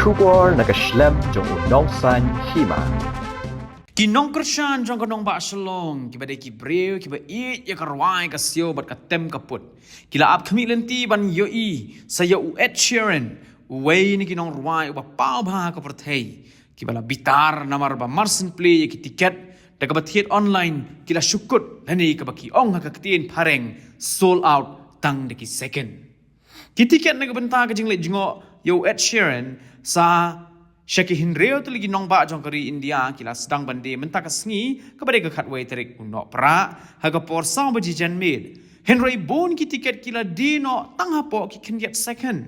Shubor nakaslem jong unongsan hima. Kinong Krisyan jong kanong ba shalong kiba de kibreu kiba it ya karwai ka sio bat ka tem kaput kila ap kami lenti ban yo I saya u Ed Sheeran uway ni kinong ruai uba pau ba ka perthei kiba la bitar namar ba marsen play ki tiket da ka bathiet online kila syukut lani ka baki ong ka ketien pareng sold out tang de ki second ki tiket na ka benta ka jingle jingo yo Ed Sheeran sa Syaki hinreo tu lagi nong ba jong kari India kila sedang bande mentaka sengi kepada ke khatway terik unok pra haga por sang baji jan mid Henry bon ki tiket kila dino tangha po ki kendiat second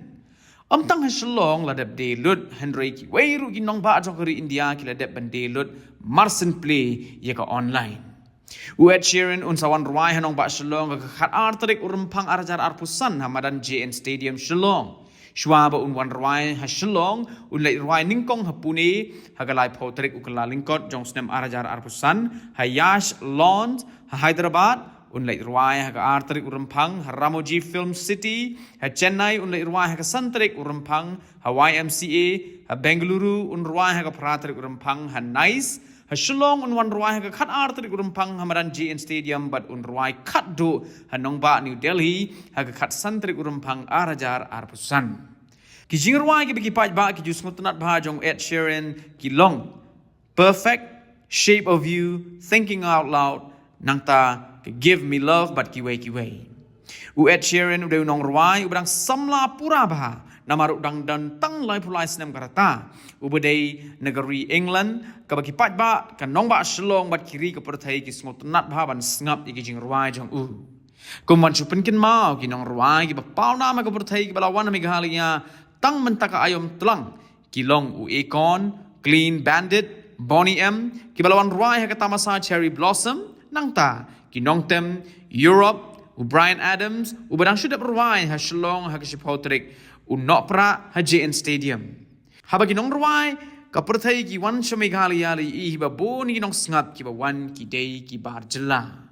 tang haslong la dab de lut Henry ki weiru ki nong ba jong kari India kila dab bande lut marsen play ye ka online Ed Sheeran unsawan ruai hanong ba shalong ka khat ar terik urempang arjar arpusan hamadan JN Stadium Shillong Shwaba unwan ruai hasilong unlai ruai ningkong hapuni hagalai potrik ukala lingkot jong snem arajar arpusan hayash lond Hyderabad unlai ruai haga artrik urempang Ramoji Film City ha Chennai unlai ruai haga santrik urempang Hawaii MCA ha Bengaluru unruai haga pratrik urempang ha Nice Hasilong unwan ruai haga khat artrik urempang hamadan JN Stadium but unruai khat do hanongba New Delhi haga khat santrik urempang arajar arpusan Ki ruai ki bagi paj ba ki jus mutunat ba jong Ed Sheeran ki long perfect shape of you thinking out loud nangta ki give me love but ki way Ed Sheeran udah nong ruai ubang samla pura ba namaruk dang dan tang lai pulai senam karata ubedai negeri England ka bagi paj ba kan nong ba shlong bat kiri ka perthai ki smutunat ba ban sngap ki jing ruai jong kuman chupen kin mau ki nong ruai ki ba pau nama ka perthai ki balawan meghalia tang mentaka ayom telang kilong Akon, Clean Bandit, Bonnie M, kibalawan ruai ha katamasa Cherry Blossom, nangta kinongtem Europe, Brian Adams, ubadang syudap ruai ha shlong ha kashipotrik unopra ha JN Stadium. Haba kinong ruai kaperthai ki wan shameghalia li hiba boni kinong sngat ki ba wan ki day ki bar jela.